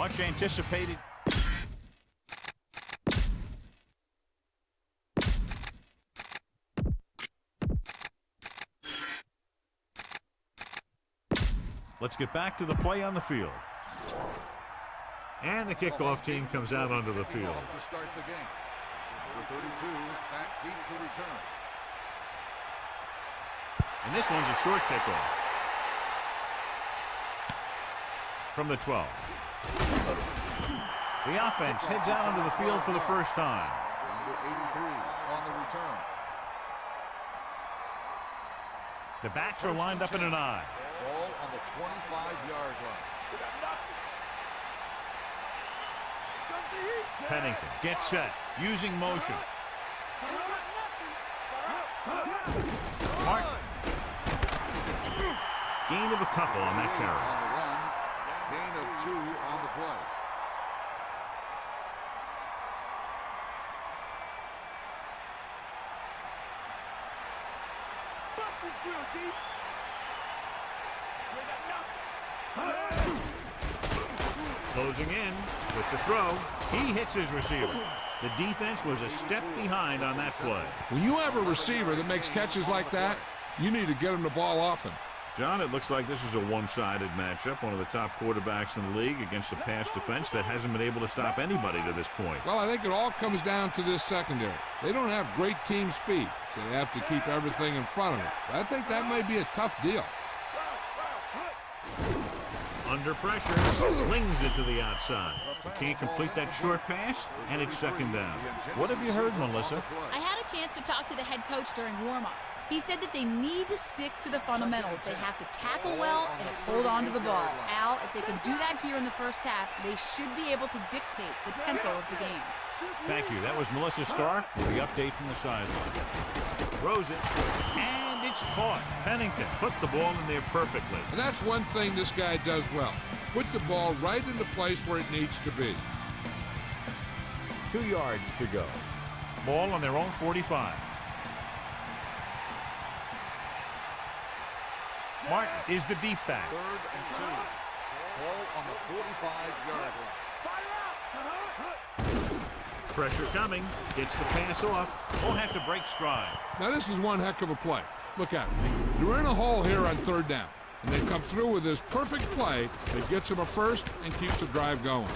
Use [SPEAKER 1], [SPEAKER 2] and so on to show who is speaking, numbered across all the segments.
[SPEAKER 1] Much anticipated. Let's get back to the play on the field. And the kickoff team comes out onto the field.
[SPEAKER 2] To start the game. Number 32 back deep to return.
[SPEAKER 1] And this one's a short kickoff. From the 12. The offense heads out onto the field for the first time.
[SPEAKER 2] Number 83 on the return.
[SPEAKER 1] The backs are lined up in an I.
[SPEAKER 2] Ball on the 25-yard line.
[SPEAKER 1] Pennington gets set, using motion. Martin. Gain of a couple on that carry.
[SPEAKER 2] On the run, gain of 2 on the play.
[SPEAKER 1] Closing in with the throw. He hits his receiver. The defense was a step behind on that play.
[SPEAKER 3] When you have a receiver that makes catches like that, you need to get him the ball often.
[SPEAKER 1] John, it looks like this is a one-sided matchup. One of the top quarterbacks in the league against a pass defense that hasn't been able to stop anybody to this point.
[SPEAKER 3] Well, I think it all comes down to this secondary. They don't have great team speed, so they have to keep everything in front of them. But I think that may be a tough deal.
[SPEAKER 1] Under pressure, slings it to the outside. You can't complete that short pass, and it's second down. What have you heard, Melissa?
[SPEAKER 4] I had a chance to talk to the head coach during warm-ups. He said that they need to stick to the fundamentals. They have to tackle well and hold on to the ball. Al, if they can do that here in the first half, they should be able to dictate the tempo of the game.
[SPEAKER 1] Thank you. That was Melissa Stark with the update from the sideline. Throws it, and it's caught. Pennington put the ball in there perfectly.
[SPEAKER 3] And that's one thing this guy does well. Put the ball right in the place where it needs to be.
[SPEAKER 1] 2 yards to go. Ball on their own 45. Martin is the deep back.
[SPEAKER 2] 3rd and 2. Ball on the 45-yard line.
[SPEAKER 1] Pressure coming. Gets the pass off. Won't have to break stride.
[SPEAKER 3] Now this is one heck of a play. Look at it. You're in a hole here on 3rd down. And they come through with this perfect play that gets them a first and keeps the drive going.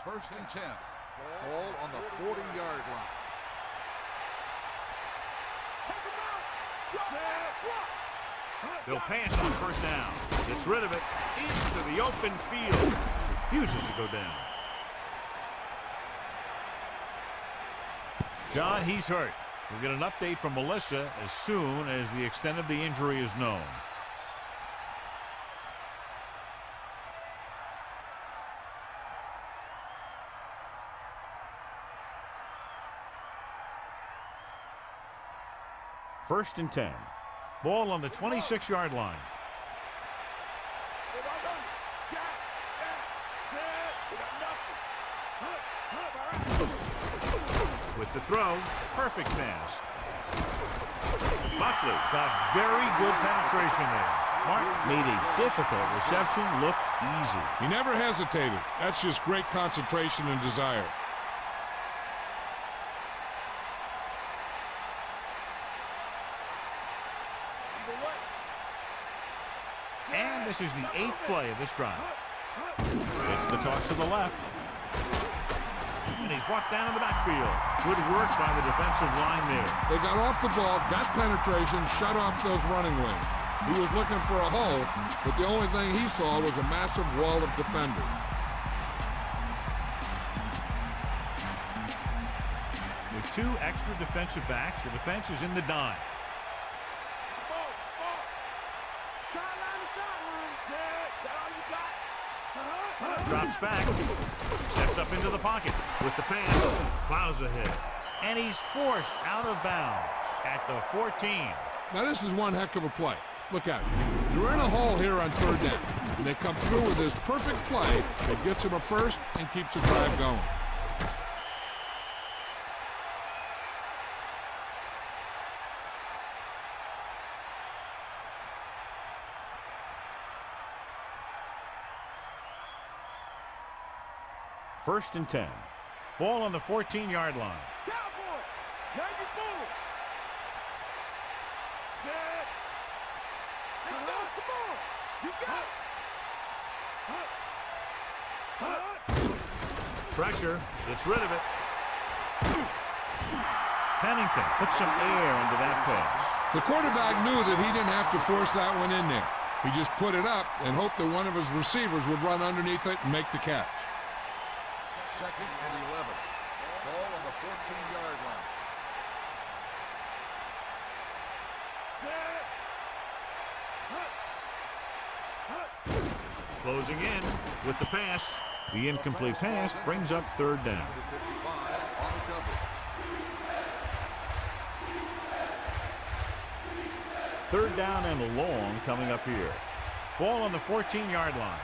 [SPEAKER 2] First and 10. Ball on the 40-yard line.
[SPEAKER 1] They'll pass on first down. Gets rid of it. Into the open field. Refuses to go down. John, he's hurt. We'll get an update from Melissa as soon as the extent of the injury is known. First and 10. Ball on the 26-yard line. With the throw, perfect pass. Buckley got very good penetration there. Martin made a difficult reception look easy.
[SPEAKER 3] He never hesitated. That's just great concentration and desire.
[SPEAKER 1] And this is the 8th play of this drive. It's the toss to the left. And he's brought down in the backfield. Good work by the defensive line there.
[SPEAKER 3] They got off the ball, got penetration, shut off those running lanes. He was looking for a hole, but the only thing he saw was a massive wall of defenders.
[SPEAKER 1] With 2 extra defensive backs, the defense is in the dime. Drops back, steps up into the pocket with the pass, plows ahead, and he's forced out of bounds at the 14.
[SPEAKER 3] Now this is one heck of a play. Look out. They're in a hole here on third down, and they come through with this perfect play that gets them a first and keeps the drive going.
[SPEAKER 1] First and 10. Ball on the 14-yard line.
[SPEAKER 5] Cowboy, now you move. Set. Let's go. Come on. You got it.
[SPEAKER 1] Pressure. Gets rid of it. Pennington puts some air into that pass.
[SPEAKER 3] The quarterback knew that he didn't have to force that one in there. He just put it up and hoped that one of his receivers would run underneath it and make the catch.
[SPEAKER 2] Second and 11. Ball on the 14-yard line.
[SPEAKER 5] Set.
[SPEAKER 1] Closing in with the pass. The incomplete pass brings up third down.
[SPEAKER 2] 55 on the cover.
[SPEAKER 1] Third down and long coming up here. Ball on the 14-yard line.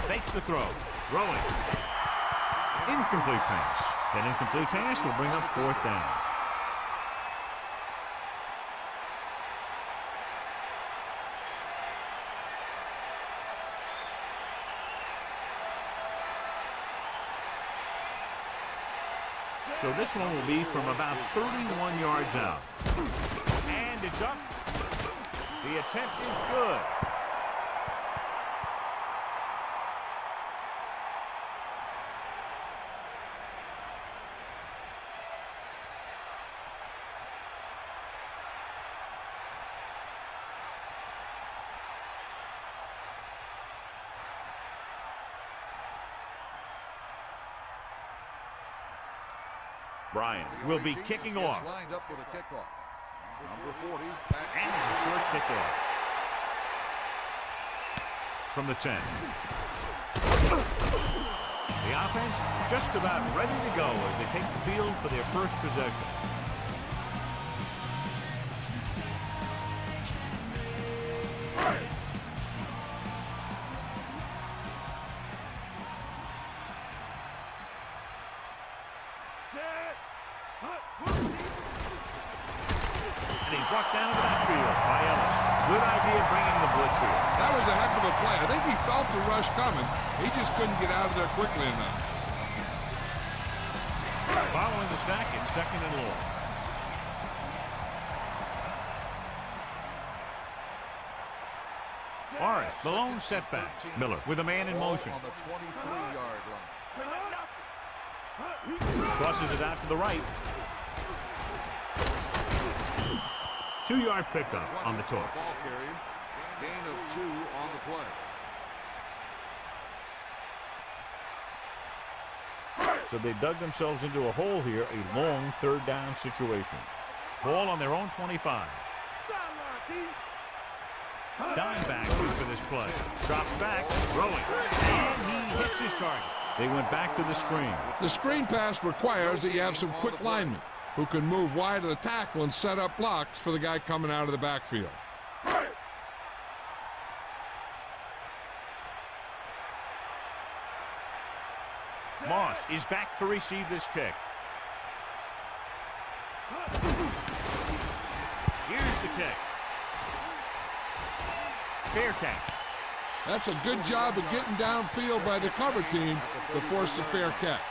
[SPEAKER 1] Fakes the throw. Throwing. Incomplete pass. That incomplete pass will bring up fourth down. So this one will be from about 31 yards out. And it's up. The attempt is good. Bryant will be kicking off.
[SPEAKER 2] Lined up for the kickoff. Number 40. Back
[SPEAKER 1] And a short kickoff. From the 10. The offense just about ready to go as they take the field for their first possession. And he's brought down to the backfield by Ellis. Good idea bringing the blitz here.
[SPEAKER 3] That was a heck of a play. I think he felt the rush coming. He just couldn't get out of there quickly enough.
[SPEAKER 1] Following the sack, it's second and long. Morris, the lone setback. Miller with a man in motion.
[SPEAKER 2] on the 23-yard line.
[SPEAKER 1] Tosses it out to the right. 2-yard pickup on the toss.
[SPEAKER 2] Ball carrier. Gain of 2 on the play.
[SPEAKER 1] So they dug themselves into a hole here, a long third down situation. Ball on their own 25. Dime back for this play. Drops back, throwing, and he hits his target. They went back to the screen.
[SPEAKER 3] The screen pass requires that you have some quick linemen who can move wide of the tackle and set up blocks for the guy coming out of the backfield.
[SPEAKER 1] Moss is back to receive this kick. Here's the kick. Fair catch.
[SPEAKER 3] That's a good job of getting downfield by the cover team to force the fair catch.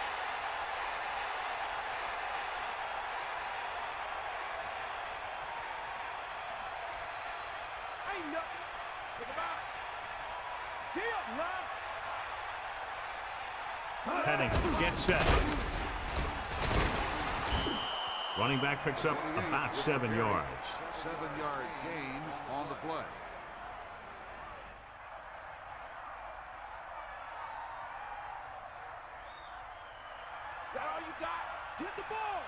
[SPEAKER 1] Pennington gets set. Running back picks up about 7 yards.
[SPEAKER 2] 7-yard gain on the play.
[SPEAKER 5] Is that all you got? Hit the ball.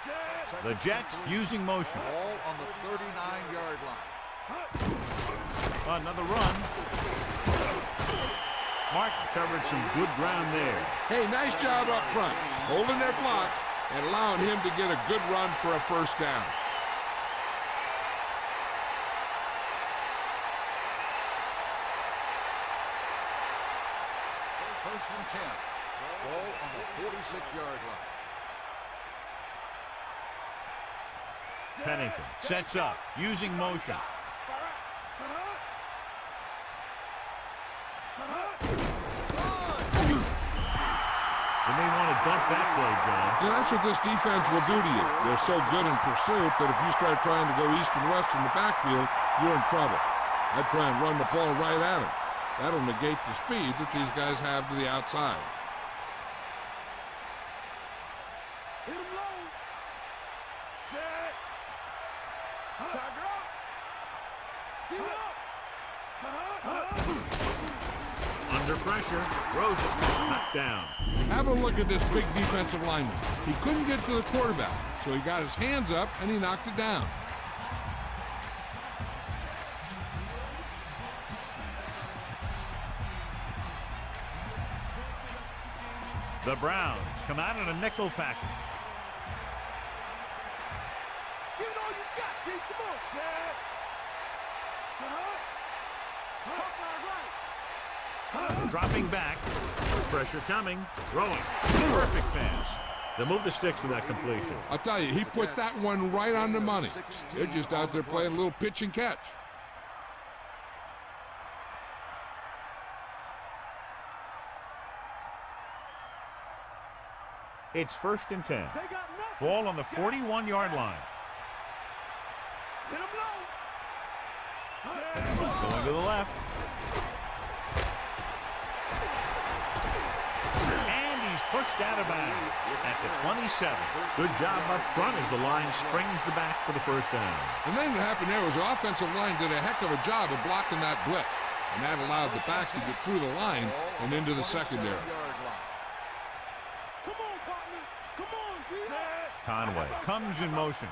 [SPEAKER 5] Get out.
[SPEAKER 1] The Jets using motion.
[SPEAKER 2] Ball on the 39-yard line.
[SPEAKER 1] Another run. Martin covered some good ground there.
[SPEAKER 3] Hey, nice job up front, holding their block and allowing him to get a good run for a first down.
[SPEAKER 2] First and 10. Ball on the 46-yard line.
[SPEAKER 1] Pennington sets up, using motion. You may want to dump that play, John.
[SPEAKER 3] Yeah, that's what this defense will do to you. They're so good in pursuit that if you start trying to go east and west in the backfield, you're in trouble. I'd try and run the ball right at him. That'll negate the speed that these guys have to the outside.
[SPEAKER 5] Hit him low. Set. Tiger up. D up.
[SPEAKER 1] Under pressure, throws it, knocked down.
[SPEAKER 3] Have a look at this big defensive lineman. He couldn't get to the quarterback, so he got his hands up and he knocked it down.
[SPEAKER 1] The Browns come out in a nickel package.
[SPEAKER 5] Give it all you got, Keith. Come on. Set. Right.
[SPEAKER 1] Dropping back, pressure coming, throwing, perfect pass. They'll move the sticks with that completion.
[SPEAKER 3] I'll tell you, he put that one right on the money. They're just out there playing a little pitch and catch.
[SPEAKER 1] It's 1st and 10.
[SPEAKER 5] They got nothing.
[SPEAKER 1] Ball on the 41-yard line.
[SPEAKER 5] Hit him low.
[SPEAKER 1] Going to the left. And he's pushed out of bounds at the 27. Good job up front as the line springs the back for the first down.
[SPEAKER 3] And then what happened there was the offensive line did a heck of a job of blocking that blitz. And that allowed the backs to get through the line and into the secondary.
[SPEAKER 5] Come on, partner. Come on, Set.
[SPEAKER 1] Conway comes in motion.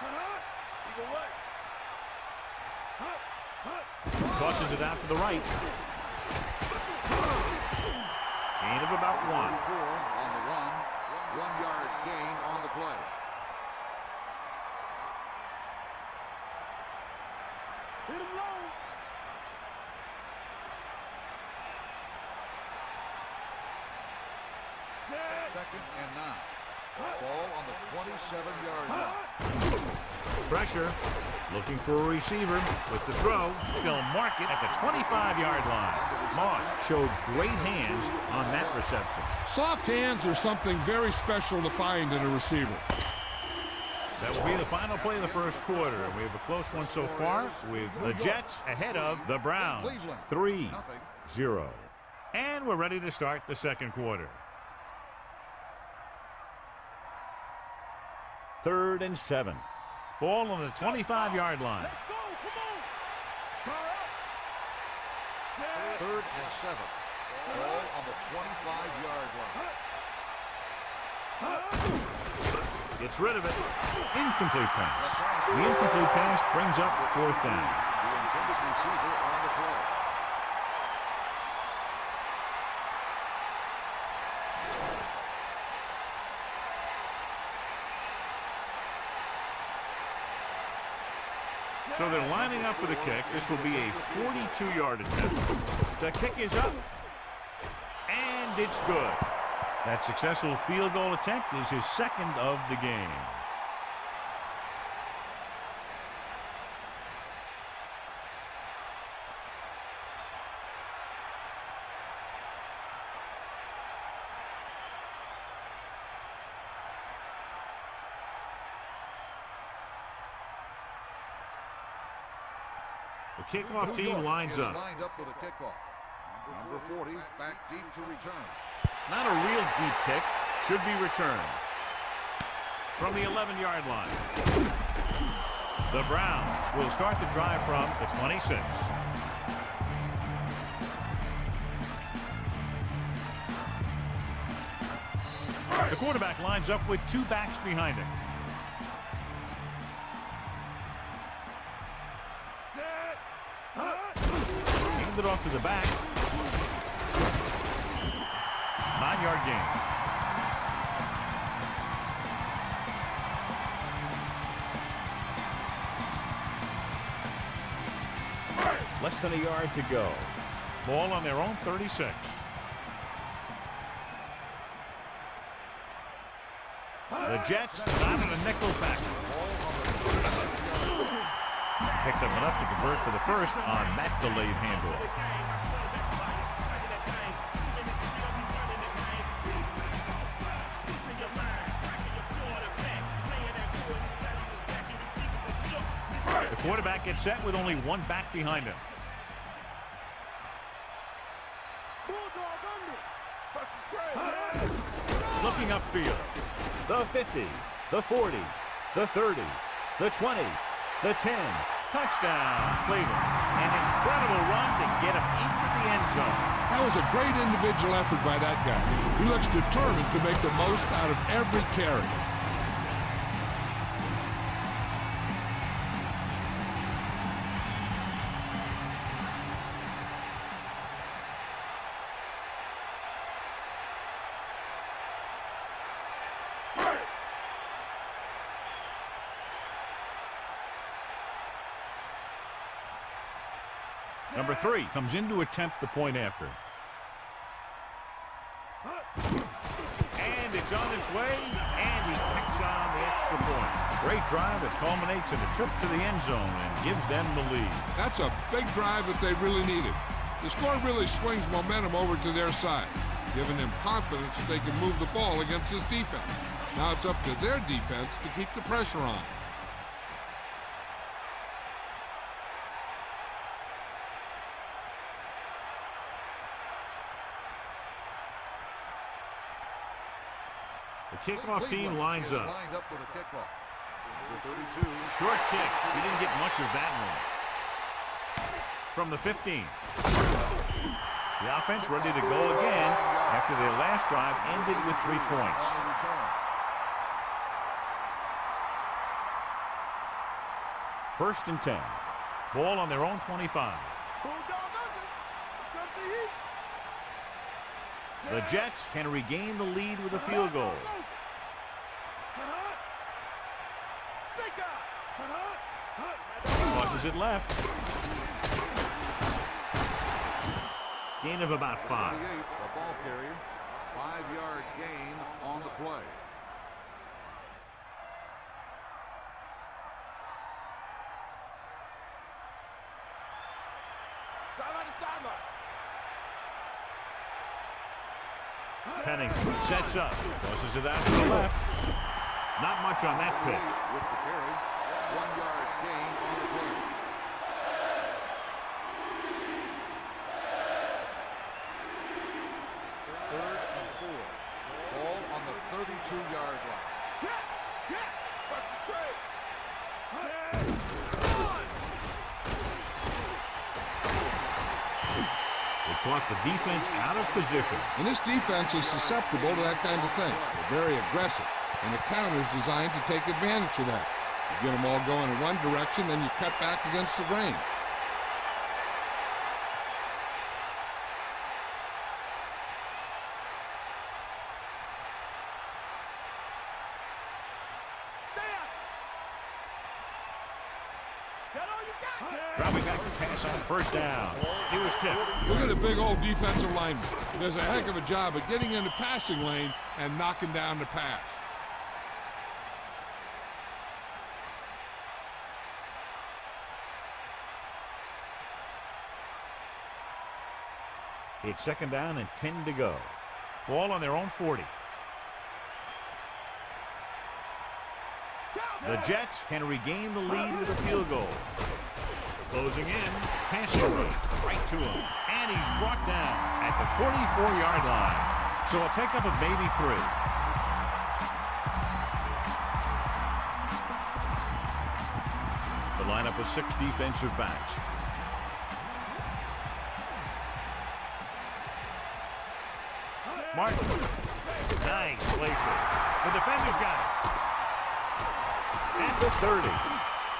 [SPEAKER 5] Eagle right.
[SPEAKER 1] Tosses it out to the right. Gain of about 1.
[SPEAKER 2] 4 on the run. 1-yard gain on the play.
[SPEAKER 5] Hit him low. Set.
[SPEAKER 2] 2nd and 9. Ball on the 27-yard line.
[SPEAKER 1] Pressure. Looking for a receiver with the throw. They'll mark it at the 25-yard line. Moss showed great hands on that reception.
[SPEAKER 3] Soft hands are something very special to find in a receiver.
[SPEAKER 1] That will be the final play of the first quarter. And we have a close one so far with the Jets ahead of the Browns. 3-0. And we're ready to start the second quarter. 3rd and 7. Ball on the 25-yard line.
[SPEAKER 5] Let's go. Come on. Fire out. Set.
[SPEAKER 2] 3rd and 7. Ball on the 25-yard line.
[SPEAKER 1] Gets rid of it. Incomplete pass. The incomplete pass brings up 4th down.
[SPEAKER 2] The intended receiver on the play.
[SPEAKER 1] So they're lining up for the kick. This will be a 42-yard attempt. The kick is up. And it's good. That successful field goal attempt is his 2nd of the game. The kickoff team lines up.
[SPEAKER 2] Lined up for the kickoff. Number 40 back deep to return.
[SPEAKER 1] Not a real deep kick. Should be returned. From the 11-yard line. The Browns will start the drive from the 26. The quarterback lines up with 2 backs behind him.
[SPEAKER 5] Set.
[SPEAKER 1] it off to the back. 9-yard gain. Less than a yard to go. Ball on their own 36. The Jets not in a nickel package. Picked up enough to convert for the first on that delayed handoff. The quarterback gets set with only one back behind him. Looking upfield. The 50, the 40, the 30, the 20, the 10. Touchdown, Cleveland. An incredible run to get him into the end zone.
[SPEAKER 3] That was a great individual effort by that guy. He looks determined to make the most out of every carry.
[SPEAKER 1] Number 3 comes in to attempt the point after. And it's on its way, and he picks on the extra point. Great drive that culminates in a trip to the end zone and gives them the lead.
[SPEAKER 3] That's a big drive that they really needed. The score really swings momentum over to their side, giving them confidence that they can move the ball against this defense. Now it's up to their defense to keep the pressure on.
[SPEAKER 1] The kickoff team lines up.
[SPEAKER 2] Lined up for the kickoff. Number 32.
[SPEAKER 1] Short kick. He didn't get much of that one. From the 15. The offense ready to go again after their last drive ended with 3 points. First and 10. Ball on their own 25. The Jets can regain the lead with a field goal. Tosses it left. Gain of about 5.
[SPEAKER 2] The ball carrier. 5-yard gain on the play.
[SPEAKER 5] Sideline to sideline.
[SPEAKER 1] Pennington sets up. Tosses it out to the left. Not much on that pitch.
[SPEAKER 2] With the carry. 1-yard gain on the play. Third and 4. Ball on the 32-yard line.
[SPEAKER 1] They caught the defense out of position.
[SPEAKER 3] And this defense is susceptible to that kind of thing. They're very aggressive, and the counter is designed to take advantage of that. You get them all going in one direction, then you cut back against the grain.
[SPEAKER 1] Dropping back to pass on first down. He was tipped.
[SPEAKER 3] Look at the big old defensive lineman. He does a heck of a job of getting in the passing lane and knocking down the pass.
[SPEAKER 1] It's second down and 10 to go. Ball on their own 40. The Jets can regain the lead with a field goal. Closing in, passing right to him. And he's brought down at the 44-yard line. So a pickup of maybe 3. The lineup of 6 defensive backs. Martin. Nice play for it. The defender's got it. At the 30.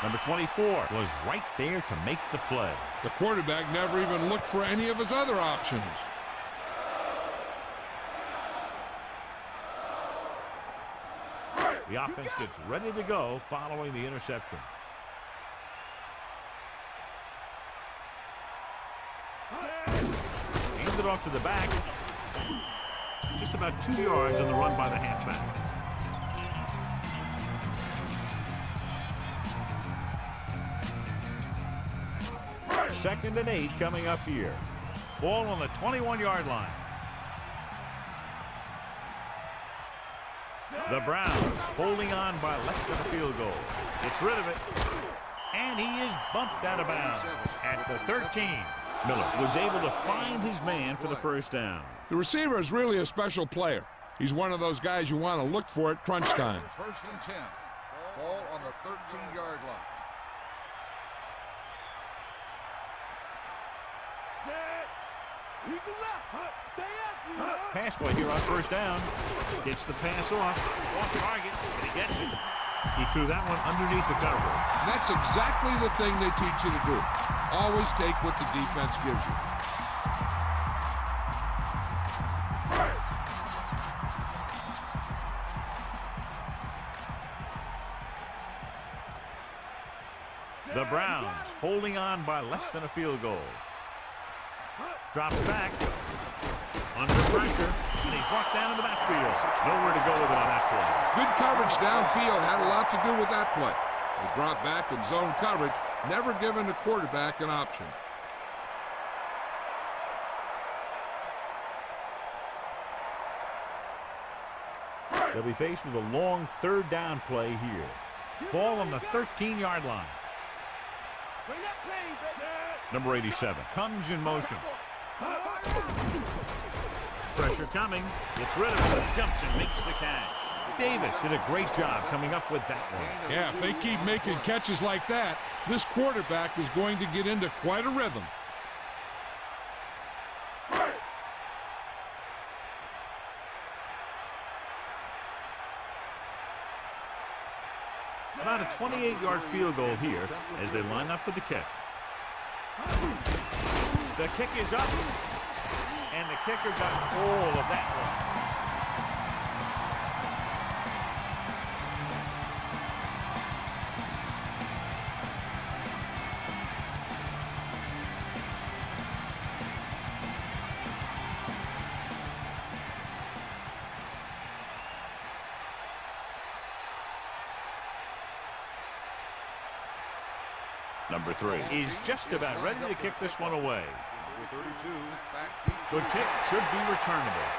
[SPEAKER 1] Number 24 was right there to make the play.
[SPEAKER 3] The quarterback never even looked for any of his other options.
[SPEAKER 1] The offense gets ready to go following the interception. Handed off to the back. Just about 2 yards on the run by the halfback. Second and 8 coming up here. Ball on the 21-yard line. The Browns holding on by less than a field goal. Gets rid of it. And he is bumped out of bounds at the 13. Miller was able to find his man for the first down.
[SPEAKER 3] The receiver is really a special player. He's one of those guys you want to look for at crunch time.
[SPEAKER 2] First and 10. Ball on the 13-yard line.
[SPEAKER 1] Pass play here on first down. Gets the pass off target, and he gets it. He threw that one underneath the cover.
[SPEAKER 3] That's exactly the thing they teach you to do. Always take what the defense gives you.
[SPEAKER 1] The Browns holding on by less than a field goal. Drops back. Under pressure, and he's brought down in the backfield. Nowhere to go with it on that play.
[SPEAKER 3] Good coverage downfield had a lot to do with that play. They drop back in zone coverage, never giving the quarterback an option.
[SPEAKER 1] They'll be faced with a long third down play here. Ball on the 13-yard line. Number 87 comes in motion. Pressure coming. Gets rid of it. Jumps and makes the catch. Davis did a great job coming up with that one.
[SPEAKER 3] Yeah, if they keep making catches like that, this quarterback is going to get into quite a rhythm.
[SPEAKER 1] About a 28-yard field goal here as they line up for the kick. The kick is up, and the kicker got hold of that one. Number 3 is just about ready to kick this one away. Good kick, should be returnable.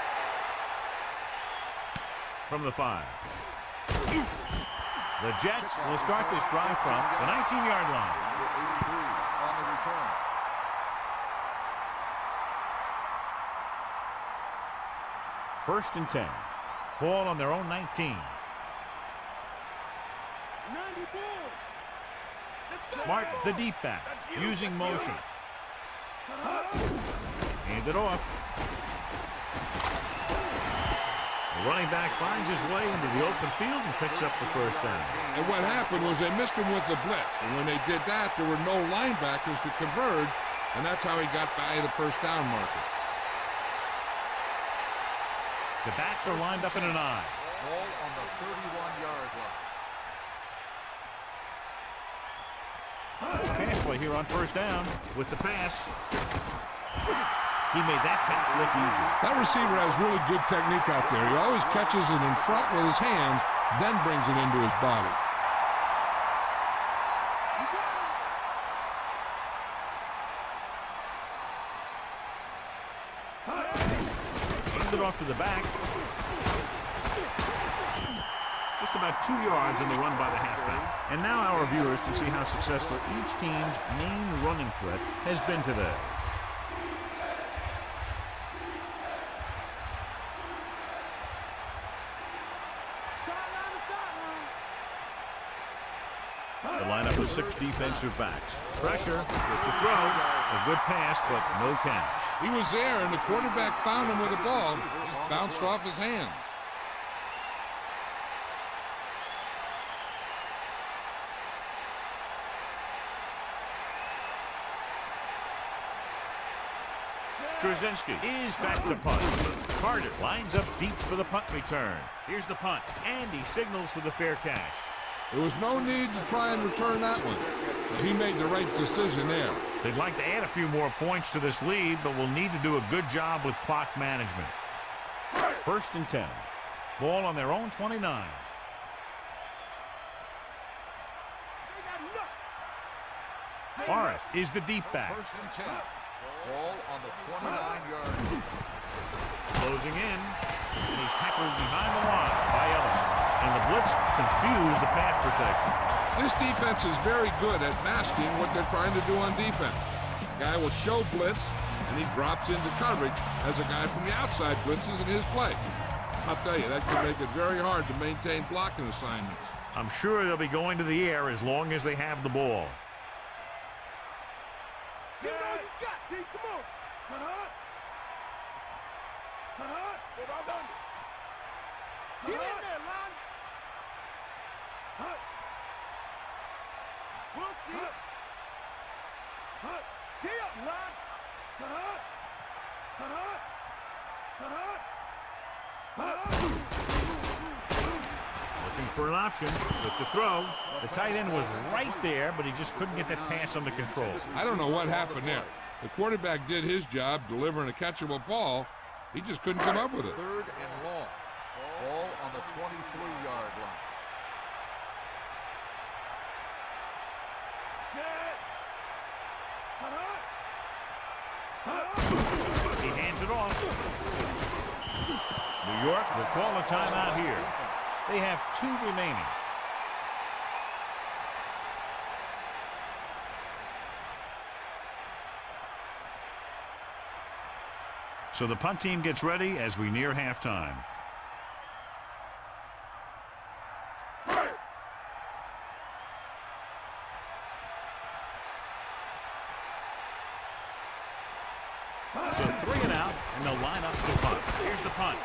[SPEAKER 1] From the 5. The Jets will start this drive from the 19-yard line.
[SPEAKER 2] On the return.
[SPEAKER 1] First and 10. Ball on their own 19. Mark, the deep back, using motion. Hand it off. The running back finds his way into the open field and picks up the first down.
[SPEAKER 3] And what happened was they missed him with the blitz. And when they did that, there were no linebackers to converge, and that's how he got by the first down marker.
[SPEAKER 1] The backs are lined up in an I.
[SPEAKER 2] Ball on the 31-yard line.
[SPEAKER 1] Pass play here on first down with the pass. He made that catch look easy.
[SPEAKER 3] That receiver has really good technique out there. He always catches it in front with his hands, then brings it into his body.
[SPEAKER 1] Handed off to the back. Just about 2 yards on the run by the halfback. And now our viewers can see how successful each team's main running threat has been today. The lineup of 6 defensive backs. Pressure with the throw. A good pass, but no catch.
[SPEAKER 3] He was there, and the quarterback found him with the ball. Just bounced off his hands.
[SPEAKER 1] Straczynski is back to punt. Carter lines up deep for the punt return. Here's the punt, and he signals for the fair catch.
[SPEAKER 3] There was no need to try and return that one. He made the right decision there.
[SPEAKER 1] They'd like to add a few more points to this lead, but will need to do a good job with clock management. 1st and 10. Ball on their own 29. Morris is the deep back.
[SPEAKER 2] 1st and 10. Ball on the 29-yard line.
[SPEAKER 1] Closing in, and he's tackled behind the line by Ellis. And the blitz confused the pass protection.
[SPEAKER 3] This defense is very good at masking what they're trying to do on defense. Guy will show blitz, and he drops into coverage as a guy from the outside blitzes in his play. I'll tell you, that can make it very hard to maintain blocking assignments.
[SPEAKER 1] I'm sure they'll be going to the air as long as they have the ball.
[SPEAKER 5] Give it all you got, D. Come on. Get in there, Lon. We'll see. Get up, Lon.
[SPEAKER 1] Looking for an option with the throw. The tight end was right there, but he just couldn't get that pass under control.
[SPEAKER 3] I don't know what happened there. The quarterback did his job delivering a catchable ball. He just couldn't come up with it.
[SPEAKER 2] 3rd and long. Ball on the 23-yard line.
[SPEAKER 1] He hands it off. New York will call a timeout here. They have 2 remaining. So the punt team gets ready as we near halftime. So 3 and out, and they'll line up to punt. Here's the punt.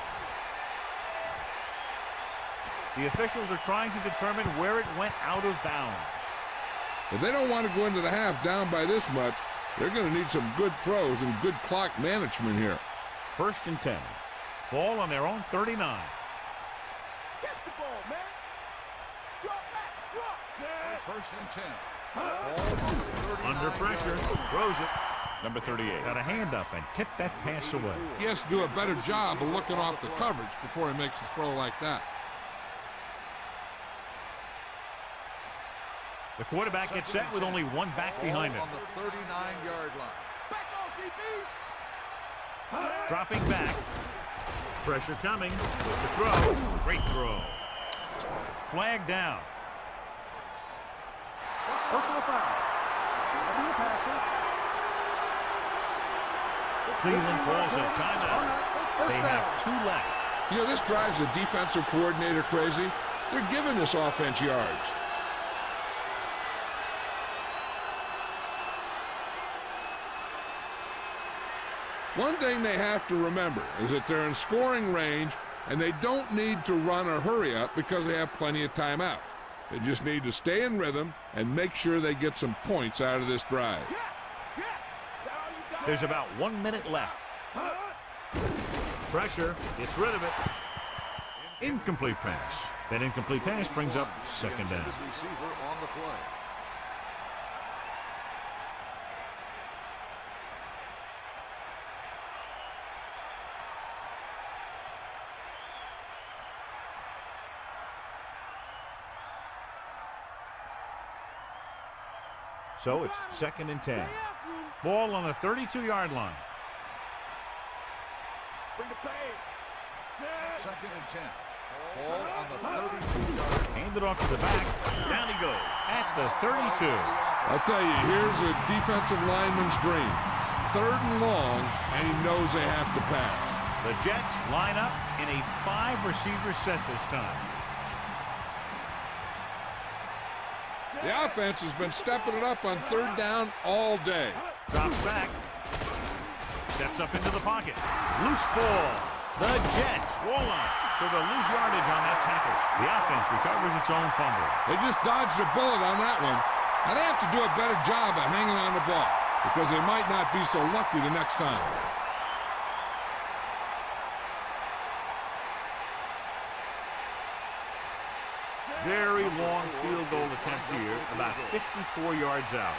[SPEAKER 1] The officials are trying to determine where it went out of bounds.
[SPEAKER 3] If they don't want to go into the half down by this much, they're going to need some good throws and good clock management here.
[SPEAKER 1] 1st and 10. Ball on their own 39.
[SPEAKER 5] Catch the ball, man. Drop back, drop.
[SPEAKER 2] 1st and 10. Ball on the 39.
[SPEAKER 1] Under pressure, throws it. Number 38 got a hand up and tipped that pass away.
[SPEAKER 3] He has to do a better job of looking off the coverage before he makes a throw like that.
[SPEAKER 1] The quarterback gets set with only 1 back behind him.
[SPEAKER 2] On the 39-yard line.
[SPEAKER 5] Back off, DB.
[SPEAKER 1] Dropping back. Pressure coming with the throw. Great throw. Flag down.
[SPEAKER 5] That's personal foul. Having a passer.
[SPEAKER 1] Cleveland calls a timeout. They have 2 left.
[SPEAKER 3] You know, this drives the defensive coordinator crazy. They're giving this offense yards. One thing they have to remember is that they're in scoring range and they don't need to run or hurry up because they have plenty of timeouts. They just need to stay in rhythm and make sure they get some points out of this drive.
[SPEAKER 1] There's about 1 minute left. Pressure gets rid of it. Incomplete pass. That incomplete pass brings up 2nd down.
[SPEAKER 2] Receiver on the play.
[SPEAKER 1] So it's 2nd and 10. Ball on the 32-yard line.
[SPEAKER 5] Bring the pain.
[SPEAKER 2] 2nd and 10. Ball on the 32-yard line.
[SPEAKER 1] Handed off to the back. Down he goes at the 32.
[SPEAKER 3] I'll tell you, here's a defensive lineman's dream. 3rd and long, and he knows they have to pass.
[SPEAKER 1] The Jets line up in a 5-receiver set this time.
[SPEAKER 3] The offense has been stepping it up on 3rd down all day.
[SPEAKER 1] Drops back. Steps up into the pocket. Loose ball. The Jets roll on. So they'll lose yardage on that tackle. The offense recovers its own fumble.
[SPEAKER 3] They just dodged a bullet on that one. Now they have to do a better job of hanging on the ball because they might not be so lucky the next time.
[SPEAKER 1] Very long field goal attempt here, about 54 yards out.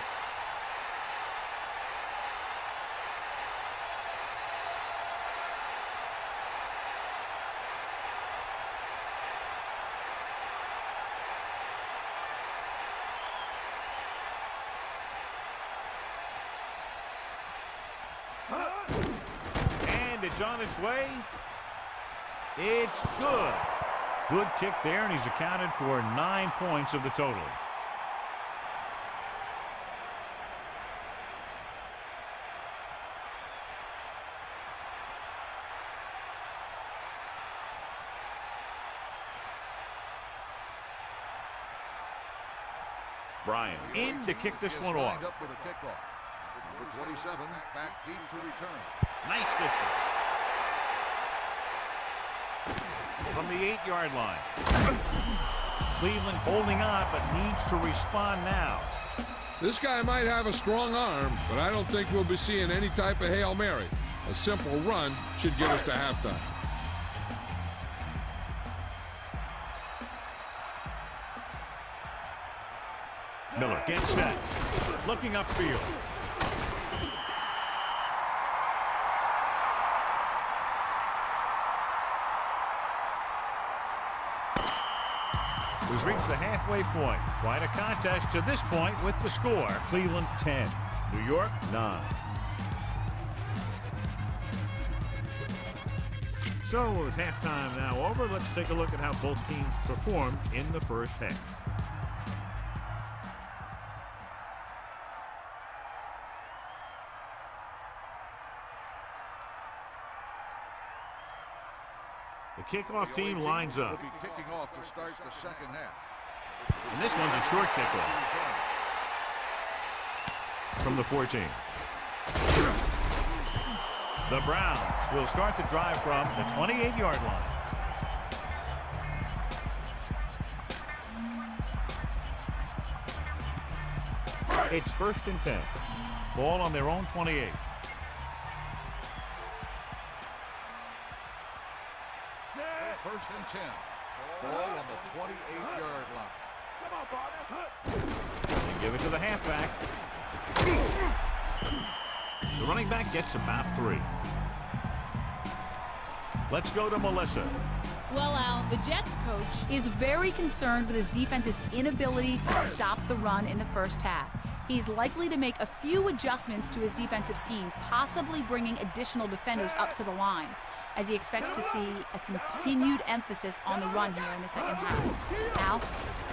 [SPEAKER 1] And it's on its way. It's good. Good kick there, and he's accounted for 9 points of the total. Bryant in to kick this one off.
[SPEAKER 2] Up for the kickoff. Number 27 back deep to return.
[SPEAKER 1] Nice distance. From the 8-yard line. Cleveland holding on, but needs to respond now.
[SPEAKER 3] This guy might have a strong arm, but I don't think we'll be seeing any type of Hail Mary. A simple run should get us to halftime.
[SPEAKER 1] Miller gets set. Looking upfield. We've reached the halfway point. Quite a contest to this point with the score. Cleveland 10, New York 9. So with halftime now over, let's take a look at how both teams performed in the first half. The kickoff team lines up.
[SPEAKER 2] Will be kicking off to start the second half.
[SPEAKER 1] And this one's a short kickoff from the 14. The Browns will start the drive from the 28-yard line. It's 1st and 10. Ball on their own 28.
[SPEAKER 2] First and 10. Ball on the 28-yard line.
[SPEAKER 5] Come on, partner.
[SPEAKER 1] They give it to the halfback. The running back gets about 3. Let's go to Melissa.
[SPEAKER 4] Well, Al, the Jets coach is very concerned with his defense's inability to stop the run in the first half. He's likely to make a few adjustments to his defensive scheme, possibly bringing additional defenders up to the line, as he expects to see a continued emphasis on the run here in the second half. Al?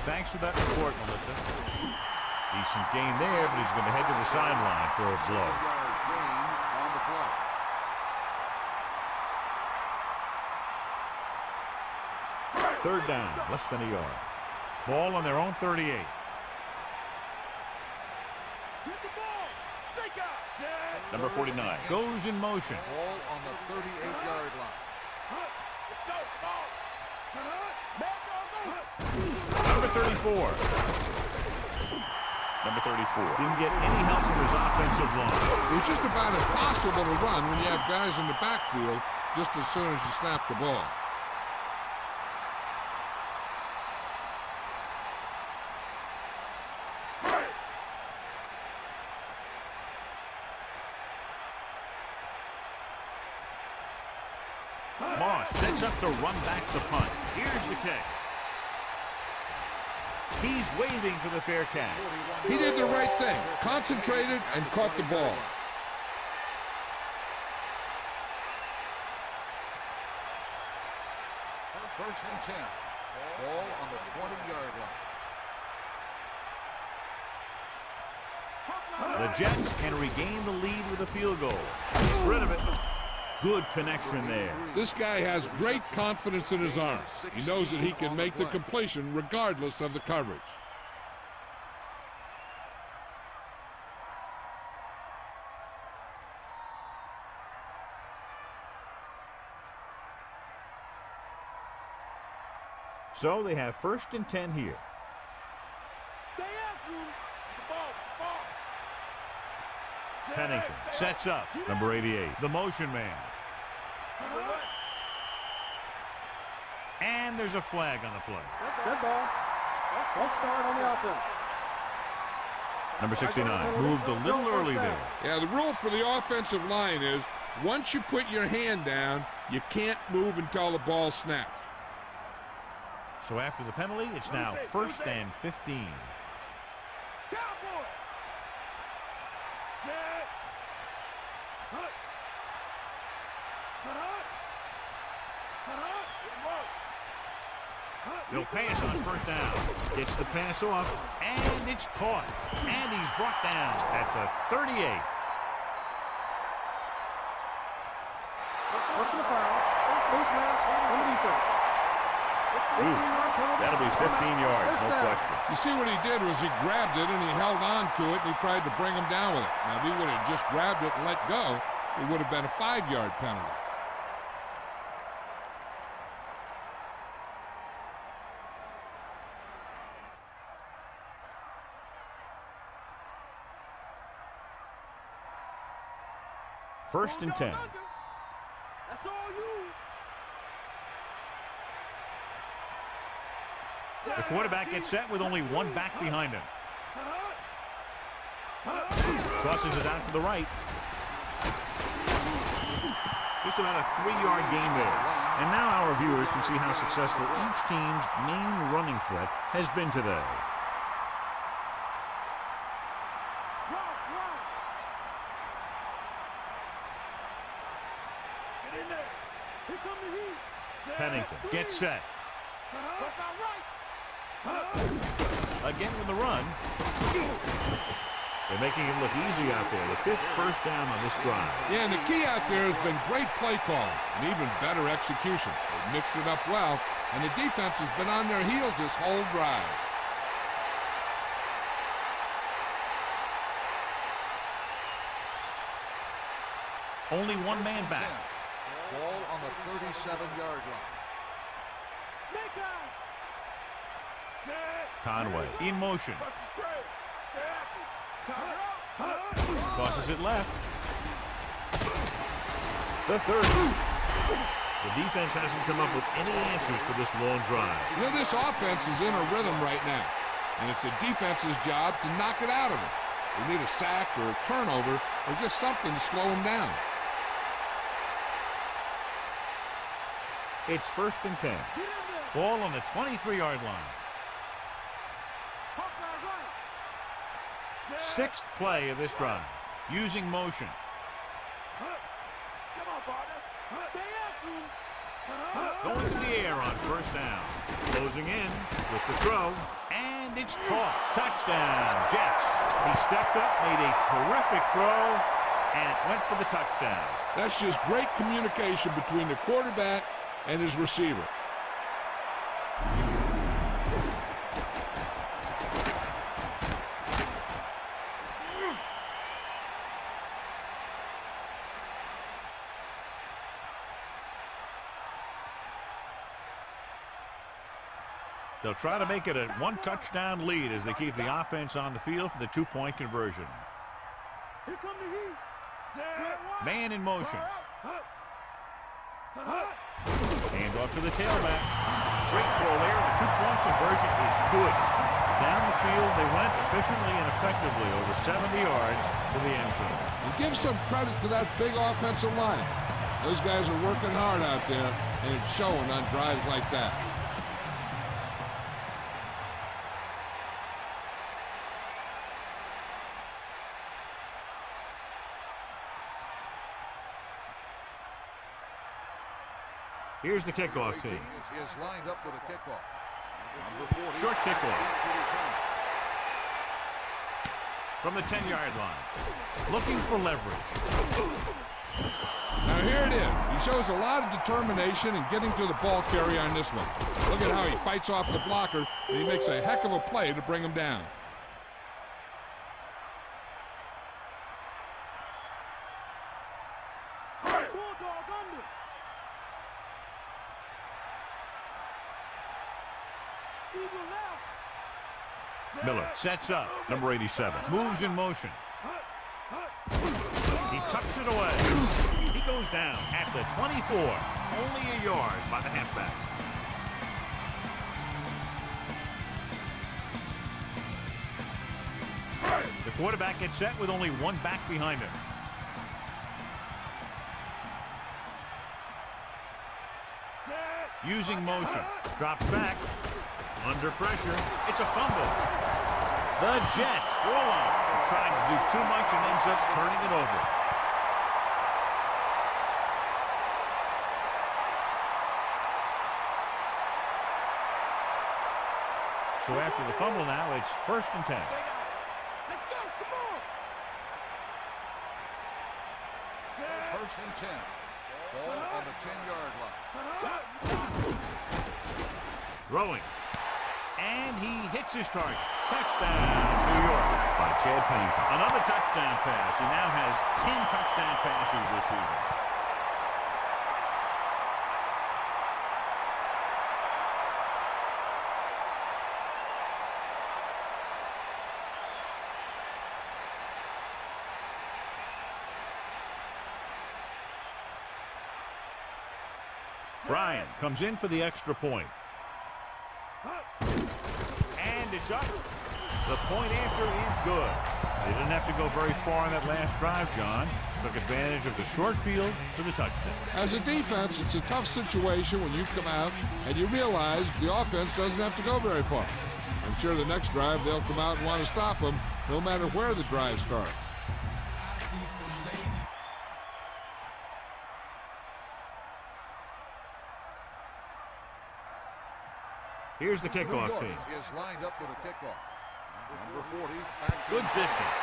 [SPEAKER 1] Thanks for that report, Melissa. Decent gain there, but he's going to head to the sideline for a blow.
[SPEAKER 2] 7-yard gain on the play.
[SPEAKER 1] Third down, less than a yard. Ball on their own 38.
[SPEAKER 5] Hit the ball. Snake out. Set.
[SPEAKER 1] Number 49 goes in motion.
[SPEAKER 2] Ball on the 38-yard line.
[SPEAKER 5] Let's go. Ball. Back on.
[SPEAKER 1] Number 34. Number 34 didn't get any help from his offensive line.
[SPEAKER 3] It was just about impossible to run when you have guys in the backfield just as soon as you snap the ball.
[SPEAKER 1] Moss sets up to run back the punt. Here's the kick. He's waving for the fair catch.
[SPEAKER 3] He did the right thing, concentrated and caught the ball.
[SPEAKER 2] First and 10. Ball on the 20-yard line.
[SPEAKER 1] The Jets can regain the lead with a field goal. Gets rid of it. Good connection there.
[SPEAKER 3] This guy has great confidence in his arms. He knows that he can make the completion regardless of the coverage.
[SPEAKER 1] So they have 1st and 10 here.
[SPEAKER 5] Stay after him. The ball. Set.
[SPEAKER 1] Pennington sets up. Number 88, the motion man. And there's a flag on the play.
[SPEAKER 5] Good ball. Let's start on the offense.
[SPEAKER 1] Number 69 moved a little early there.
[SPEAKER 3] Yeah, the rule for the offensive line is once you put your hand down, you can't move until the ball snapped.
[SPEAKER 1] So after the penalty, it's now 1st and 15.
[SPEAKER 5] Cowboy. Set. Hut. Hut. Hut.
[SPEAKER 1] They'll pass on 1st down. Gets the pass off, and it's caught. And he's brought down at the 38.
[SPEAKER 5] Personal foul. Face mask on the defense.
[SPEAKER 1] Ooh, that'll be 15 yards, no question.
[SPEAKER 3] You see what he did was he grabbed it and he held on to it and he tried to bring him down with it. Now, if he would have just grabbed it and let go, it would have been a 5-yard penalty.
[SPEAKER 1] First and 10.
[SPEAKER 5] That's all you.
[SPEAKER 1] The quarterback gets set with only one back behind him. Tosses it out to the right. Just about a 3-yard gain there. And now our viewers can see how successful each team's main running threat has been today.
[SPEAKER 5] Get in there. Here come the heat.
[SPEAKER 1] Pennington gets set. Again with the run. They're making it look easy out there. The 5th first down on this drive.
[SPEAKER 3] Yeah, and the key out there has been great play calling and even better execution. They've mixed it up well, and the defense has been on their heels this whole drive.
[SPEAKER 1] Only one man back.
[SPEAKER 2] Ball on the 37-yard line.
[SPEAKER 5] Snake eyes. Set.
[SPEAKER 1] Conway in motion.
[SPEAKER 5] Bust the spread. Stay active.
[SPEAKER 1] Tosses it left. The 30. The defense hasn't come up with any answers for this long drive.
[SPEAKER 3] You know, this offense is in a rhythm right now, and it's the defense's job to knock it out of them. They need a sack or a turnover or just something to slow them down.
[SPEAKER 1] It's 1st and 10.
[SPEAKER 5] Get in there.
[SPEAKER 1] Ball on the 23-yard line.
[SPEAKER 5] Hawkeye right. Set.
[SPEAKER 1] 6th play of this drive. Using motion.
[SPEAKER 5] Come on, partner. Stay active.
[SPEAKER 1] Going to the air on 1st down. Closing in with the throw. And it's caught. Touchdown, Jets. He stepped up, made a terrific throw, and it went for the touchdown.
[SPEAKER 3] That's just great communication between the quarterback and his receiver.
[SPEAKER 1] They'll try to make it a 1-touchdown lead as they keep the offense on the field for the 2-point conversion.
[SPEAKER 5] Here come the heat. Set.
[SPEAKER 1] Man in motion. Hand off to the tailback. Great throw there. The 2-point conversion is good. Down the field, they went efficiently and effectively over 70 yards to the end zone.
[SPEAKER 3] And give some credit to that big offensive line. Those guys are working hard out there, and it's showing on drives like that.
[SPEAKER 1] Here's the kickoff team.
[SPEAKER 2] Is lined up for the kickoff.
[SPEAKER 1] Short kickoff. From the 10-yard line. Looking for leverage.
[SPEAKER 3] Now here it is. He shows a lot of determination in getting to the ball carrier on this one. Look at how he fights off the blocker, and he makes a heck of a play to bring him down.
[SPEAKER 5] Bulldog under. Eagle left.
[SPEAKER 1] Miller sets up. Number 87. Moves in motion. He tucks it away. He goes down at the 24. Only a yard by the halfback. quarterback gets set with only one back behind him. Using motion. Drops back. Under pressure. It's a fumble. The Jets roll on. Trying to do too much and ends up turning it over. So after the fumble now, it's 1st and 10.
[SPEAKER 5] Let's go, come on.
[SPEAKER 2] 1st and 10. Ball on the 10-yard line.
[SPEAKER 1] Throwing. And he hits his target. Touchdown, New York by Chad Pennington. Another touchdown pass. He now has 10 touchdown passes this season. Bryant comes in for the extra point. And it's up. The point after is good. They didn't have to go very far on that last drive, John. Took advantage of the short field for the touchdown.
[SPEAKER 3] As a defense, it's a tough situation when you come out and you realize the offense doesn't have to go very far. I'm sure the next drive they'll come out and want to stop them no matter where the drive starts.
[SPEAKER 1] Here's the kickoff team.
[SPEAKER 2] Is lined up for the kickoff. Number 40.
[SPEAKER 1] Good distance.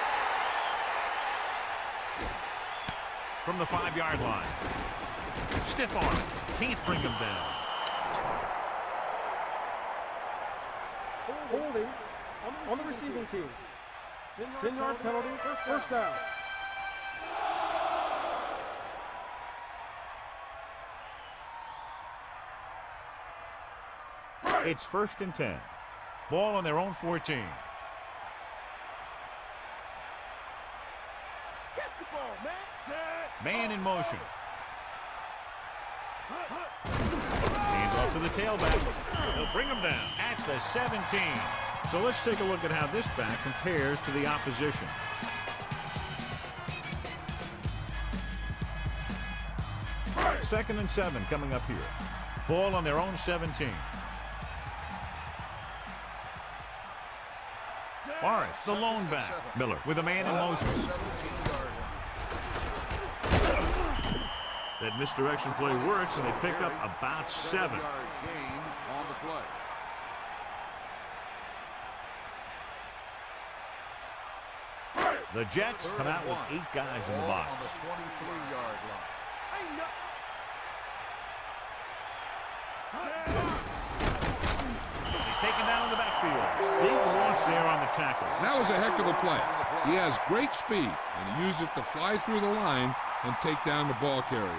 [SPEAKER 1] From the 5-yard line. Stiff arm. Can't bring him down.
[SPEAKER 6] Holding on the receiving team. 10-yard penalty, first down.
[SPEAKER 1] It's 1st and 10. Ball on their own 14.
[SPEAKER 5] Catch the ball, man. Set.
[SPEAKER 1] Man in motion. Hands off to the tailback. They'll bring him down at the 17. So let's take a look at how this back compares to the opposition. Second and 7 coming up here. Ball on their own 17. Morris, the lone back. Miller with a man in motion. That misdirection play works, and they pick up about 7.
[SPEAKER 2] Gain on the play.
[SPEAKER 1] The Jets come out with 8 guys in the box.
[SPEAKER 2] On the 23-yard line.
[SPEAKER 1] He's taken down in the backfield. Big loss there on the tackle.
[SPEAKER 3] That was a heck of a play. He has great speed, and he used it to fly through the line and take down the ball carrier.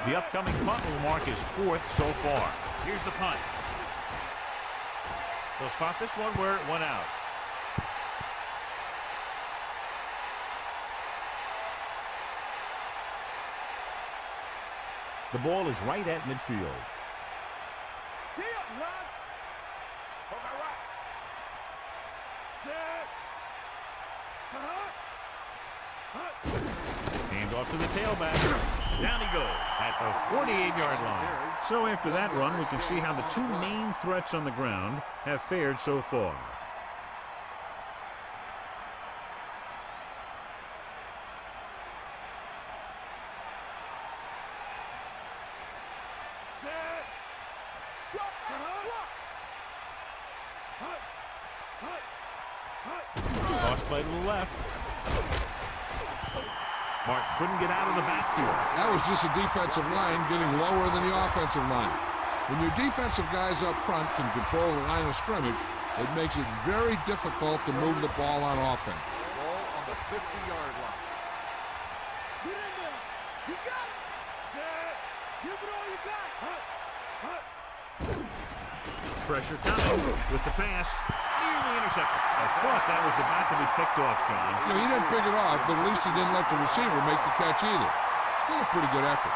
[SPEAKER 1] The upcoming punt will mark his 4th so far. Here's the punt. They'll spot this one where it went out. The ball is right at midfield. Hand off to the tailback. Down he goes at the 48-yard line. So after that run, we can see how the 2 main threats on the ground have fared so far. Toss play to the left. Martin couldn't get out of the backfield.
[SPEAKER 3] That was just a defensive line getting lower than the offensive line. When your defensive guys up front can control the line of scrimmage, it makes it very difficult to move the ball on offense.
[SPEAKER 2] Ball on the 50-yard line.
[SPEAKER 5] Get in there. You got it. Set. Give it all you got.
[SPEAKER 1] Pressure coming with the pass. Nearly intercepted. I thought that was about to be picked off, John.
[SPEAKER 3] You know, he didn't pick it off, but at least he didn't let the receiver make the catch either. Still a pretty good effort.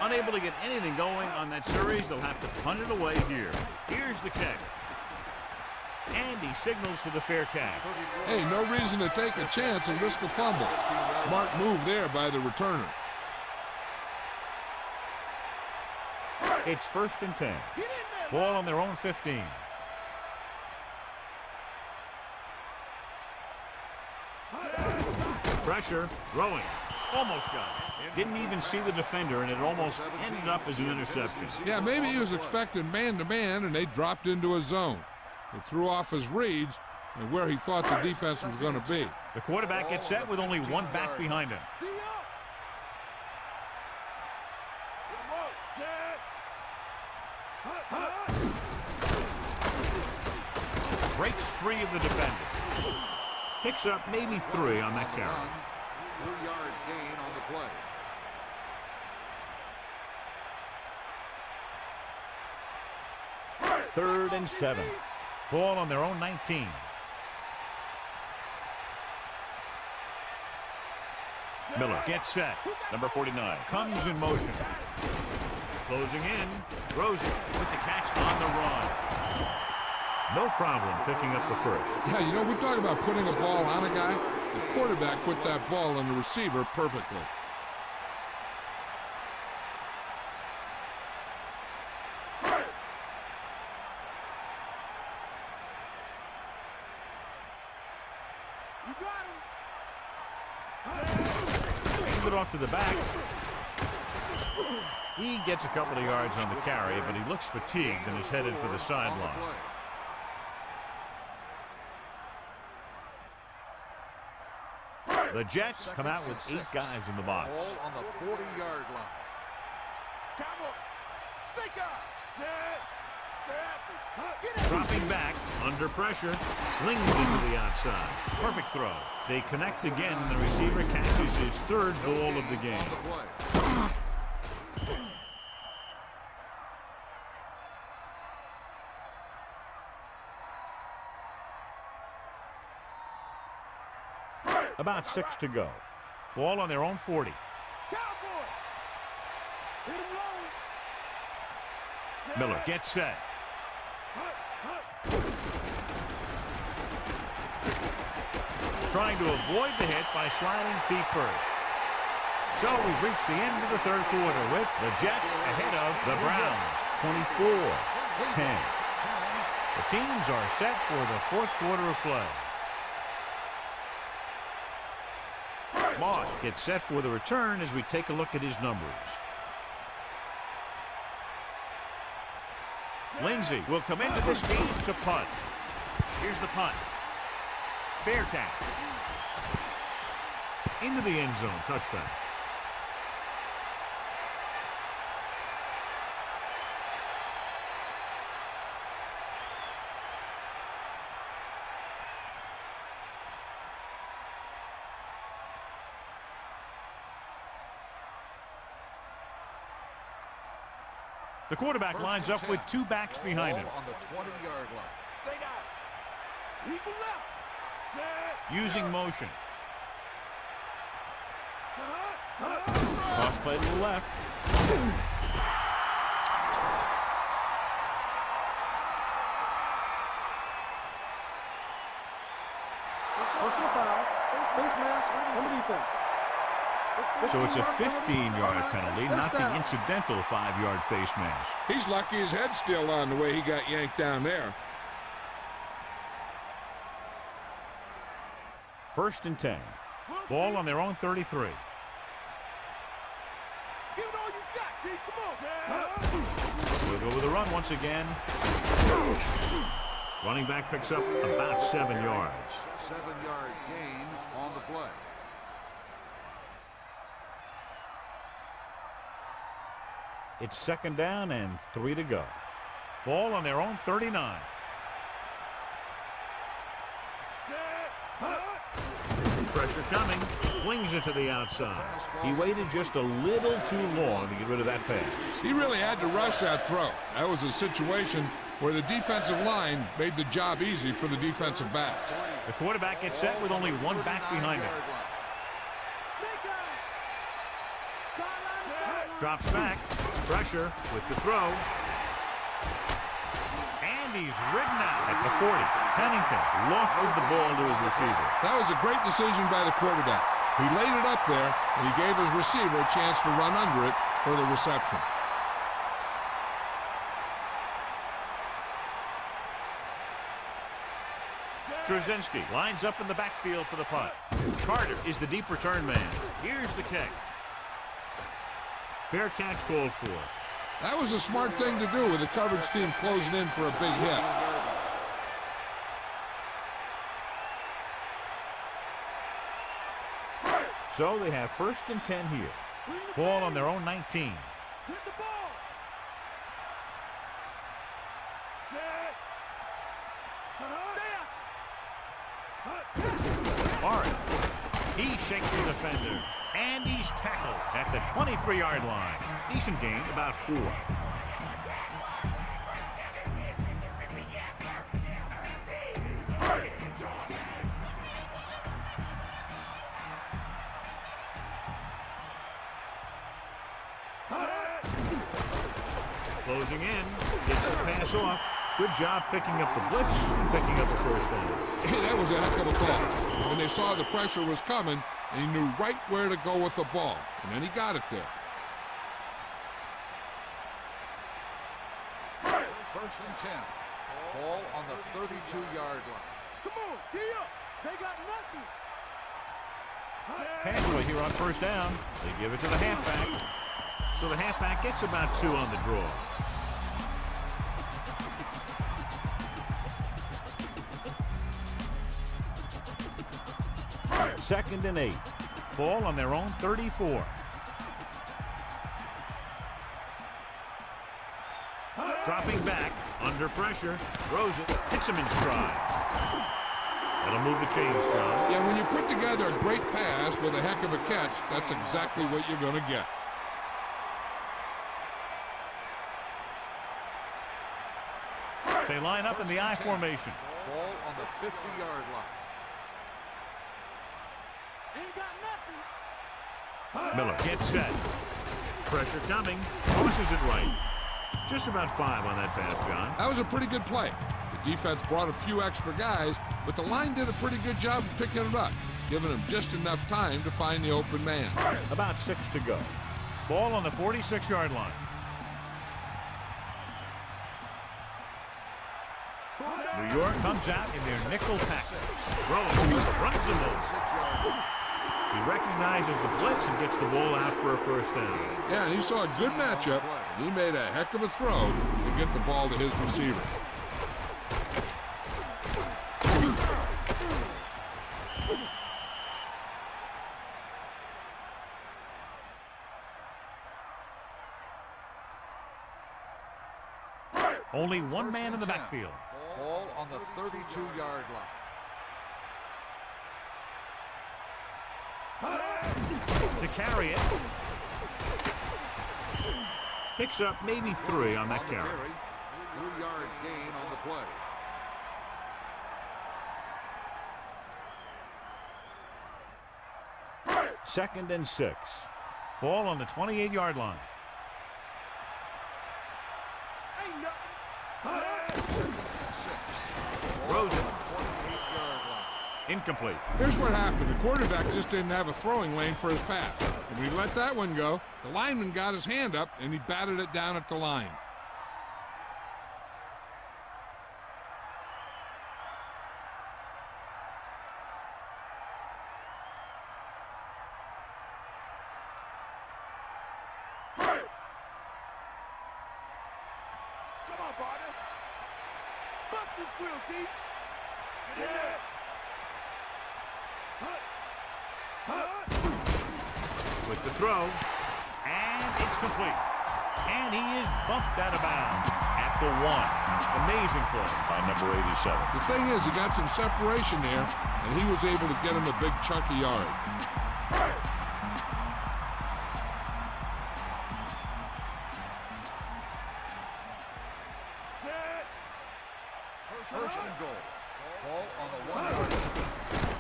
[SPEAKER 1] Unable to get anything going on that series, they'll have to punt it away here. Here's the kick. And he signals for the fair catch.
[SPEAKER 3] Hey, no reason to take a chance and risk a fumble. Smart move there by the returner.
[SPEAKER 1] It's 1st and 10. Ball on their own 15. Pressure, throwing. Almost got it. Didn't even see the defender, and it almost ended up as an interception.
[SPEAKER 3] Yeah, maybe he was expecting man-to-man, and they dropped into a zone. It threw off his reads and where he thought the defense was going to be.
[SPEAKER 1] The quarterback gets set with only one back behind him. Breaks free of the defender. Picks up maybe 3 on that carry.
[SPEAKER 2] 3-yard gain on the play.
[SPEAKER 1] Third and 7. Ball on their own 19. Miller gets set. Number 49 comes in motion. Closing in. Throws it with the catch on the run. No problem picking up the first.
[SPEAKER 3] Yeah, you know, we talk about putting a ball on a guy. The quarterback put that ball on the receiver perfectly.
[SPEAKER 1] Hands it off to the back. He gets a couple of yards on the carry, but he looks fatigued and is headed for the sideline. The Jets come out with 8 guys in the box.
[SPEAKER 2] Ball on the 40-yard line.
[SPEAKER 1] Dropping back, under pressure, slings into the outside. Perfect throw. They connect again, and the receiver catches his 3rd ball of the game. About 6 to go. Ball on their own 40. Miller gets set. Trying to avoid the hit by sliding feet first. So we've reached the end of the 3rd quarter with the Jets ahead of the Browns, 24-10. The teams are set for the 4th quarter of play. Moss gets set for the return as we take a look at his numbers. Lindsey will come into this game to punt. Here's the punt. Fair catch. Into the end zone, touchback. The quarterback lines up with 2 backs behind him.
[SPEAKER 2] On the 20-yard line.
[SPEAKER 5] Stay guys. Equal left. Set.
[SPEAKER 1] Using motion. Cross play to the left.
[SPEAKER 6] Personal foul. Face mask on the defense.
[SPEAKER 1] So it's a 15-yard penalty, not the incidental 5-yard face mask.
[SPEAKER 3] He's lucky his head's still on the way he got yanked down there.
[SPEAKER 1] 1st and 10. Ball on their own 33.
[SPEAKER 5] Give it all you got, D. Come on.
[SPEAKER 1] We'll go with a run once again. Running back picks up about 7 yards.
[SPEAKER 2] 7-yard gain on the play.
[SPEAKER 1] It's 2nd down and 3 to go. Ball on their own 39. Pressure coming. Flings it to the outside. He waited just a little too long to get rid of that pass.
[SPEAKER 3] He really had to rush that throw. That was a situation where the defensive line made the job easy for the defensive backs.
[SPEAKER 1] The quarterback gets set with only one back behind him. Drops back. Pressure with the throw. And he's ridden out at the 40. Pennington lofted the ball to his receiver.
[SPEAKER 3] That was a great decision by the quarterback. He laid it up there, and he gave his receiver a chance to run under it for the reception.
[SPEAKER 1] Straczynski lines up in the backfield for the punt. Carter is the deep return man. Here's the kick. Fair catch called for.
[SPEAKER 3] That was a smart thing to do with the coverage team closing in for a big hit.
[SPEAKER 1] So they have 1st and 10 here. Ball on their own 19.
[SPEAKER 5] Hit the ball. Set.
[SPEAKER 1] Arrowhead. He shakes the defender. And he's tackled at the 23-yard line. Decent gain, about 4. Closing in, gets the pass off. Good job picking up the blitz and picking up the first down.
[SPEAKER 3] That was a heck of a call. When they saw the pressure was coming, and he knew right where to go with the ball. And then he got it there.
[SPEAKER 2] 1st and 10. Ball on the 32-yard line.
[SPEAKER 5] Come on, D up. They got nothing.
[SPEAKER 1] Pass play here on 1st down. They give it to the halfback. So the halfback gets about 2 on the draw. Second and 8. Ball on their own 34. Dropping back, under pressure, throws it, hits him in stride. That'll move the chains, John.
[SPEAKER 3] Yeah, when you put together a great pass with a heck of a catch, that's exactly what you're going to get.
[SPEAKER 1] They line up in the I formation.
[SPEAKER 2] Ball on the 50-yard line.
[SPEAKER 5] Ain't got nothing.
[SPEAKER 1] Miller gets set. Pressure coming. Tosses it right. Just about 5 on that pass, John.
[SPEAKER 3] That was a pretty good play. The defense brought a few extra guys, but the line did a pretty good job of picking it up, giving them just enough time to find the open man.
[SPEAKER 1] About 6 to go. Ball on the 46-yard line. New York comes out in their nickel package. Runs the ball. He recognizes the blitz and gets the ball out for a first down.
[SPEAKER 3] Yeah, and he saw a good matchup, and he made a heck of a throw to get the ball to his receiver.
[SPEAKER 1] Only one man in the backfield.
[SPEAKER 2] Ball on the 32-yard line.
[SPEAKER 1] To carry it. Picks up maybe 3 on that carry.
[SPEAKER 2] 3-yard gain on the play.
[SPEAKER 1] Second and 6. Ball on the 28-yard line.
[SPEAKER 5] Ain't nothing.
[SPEAKER 1] Throws it. Incomplete.
[SPEAKER 3] Here's what happened. The quarterback just didn't have a throwing lane for his pass. And we let that one go. The lineman got his hand up, and he batted it down at the line.
[SPEAKER 5] Come on, partner. Bust this wheel, D. Get in there.
[SPEAKER 1] With the throw, and it's complete. And he is bumped out of bounds at the 1. Amazing play by number 87.
[SPEAKER 3] The thing is, he got some separation there, and he was able to get him a big chunk of yards.
[SPEAKER 2] First and goal. Ball on the 1-yard line.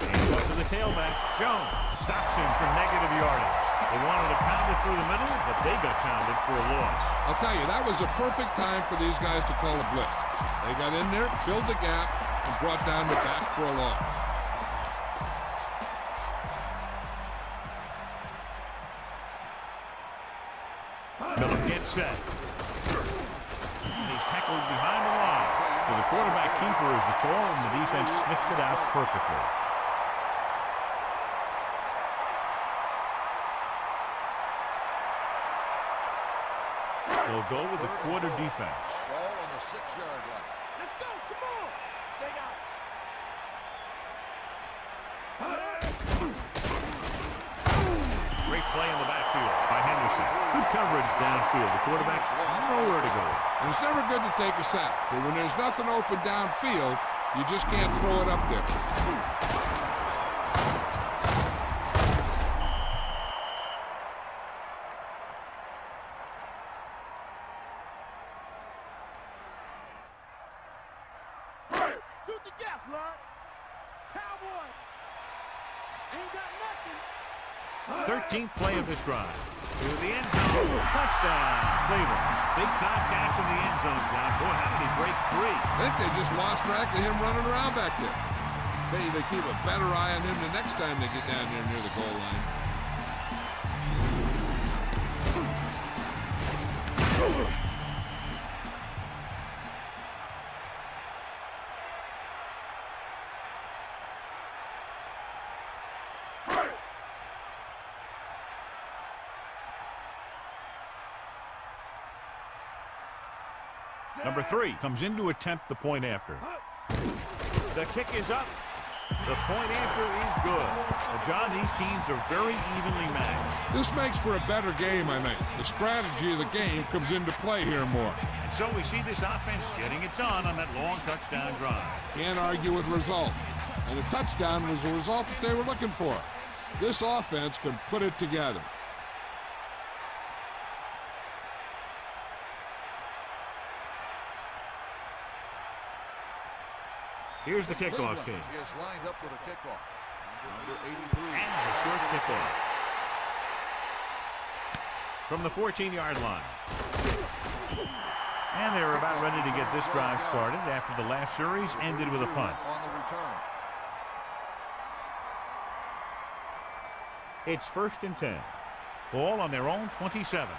[SPEAKER 1] And off to the tailback. Jones stops him for negative yardage. They wanted to pound it through the middle, but they got pounded for a loss.
[SPEAKER 3] I'll tell you, that was a perfect time for these guys to call a blitz. They got in there, filled the gap, and brought down the back for a loss.
[SPEAKER 1] Miller gets set. And he's tackled behind the line. So the quarterback keeper is the call, and the defense sniffed it out perfectly. They'll go with the quarter defense.
[SPEAKER 2] Ball on the 6-yard line.
[SPEAKER 5] Let's go. Come on. Stay out.
[SPEAKER 1] Great play in the backfield by Henderson. Good coverage downfield. The quarterback nowhere to go.
[SPEAKER 3] And it's never good to take a sack, but when there's nothing open downfield, you just can't throw it up there.
[SPEAKER 5] Shoot the gas, Lord. Cowboy. Ain't got nothing.
[SPEAKER 1] 13th play of this drive. To the end zone. Touchdown. Cleveland. Big time catch in the end zone, John. Boy, how did he break free?
[SPEAKER 3] I think they just lost track of him running around back there. Maybe they keep a better eye on him the next time they get down there near the goal line.
[SPEAKER 1] Number 3 comes in to attempt the point after. The kick is up. The point after is good. Well, John, these teams are very evenly matched.
[SPEAKER 3] This makes for a better game, I think. The strategy of the game comes into play here more.
[SPEAKER 1] And so we see this offense getting it done on that long touchdown drive.
[SPEAKER 3] Can't argue with result. And the touchdown was the result that they were looking for. This offense can put it together.
[SPEAKER 1] Here's the kickoff team.
[SPEAKER 2] He is lined up for the kickoff. Number 83.
[SPEAKER 1] And a short kickoff. From the 14-yard line. And they're about ready to get this drive started after the last series ended with a punt.
[SPEAKER 2] On the return.
[SPEAKER 1] It's 1st and 10. Ball on their own 27.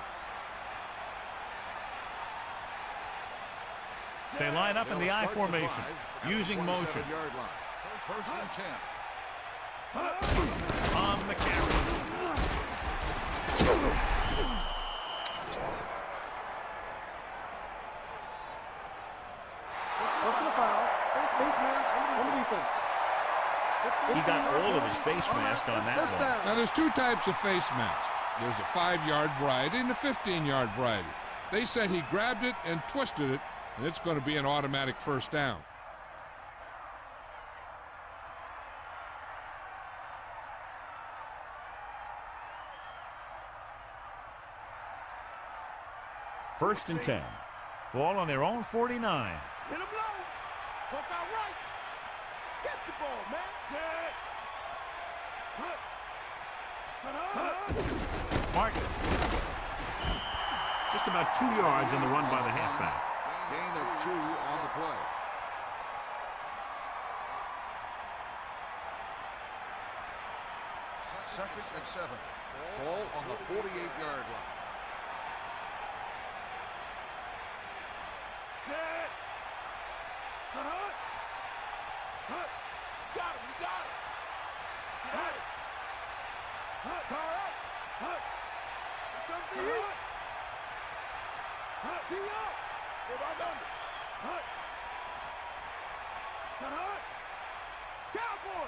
[SPEAKER 1] They line up in the I formation, using motion.
[SPEAKER 2] First and 10.
[SPEAKER 1] On the carry.
[SPEAKER 6] Personal foul. Face mask on the defense.
[SPEAKER 1] He got all of his face mask on that one.
[SPEAKER 3] Now, there's two types of face masks. There's a 5-yard variety and a 15-yard variety. They said he grabbed it and twisted it, and it's going to be an automatic first down.
[SPEAKER 1] First and 10. Ball on their own 49.
[SPEAKER 5] Hit him low. Hook out right. Catch the ball, man. Set.
[SPEAKER 1] Martin. Just about 2 yards on the run by the halfback.
[SPEAKER 2] Gain of 2 on the play. Second and 7. Ball on the 48-yard line.
[SPEAKER 5] Set. Got him. We got him. All right. Here comes the heat. D-up. What about under? Cowboy.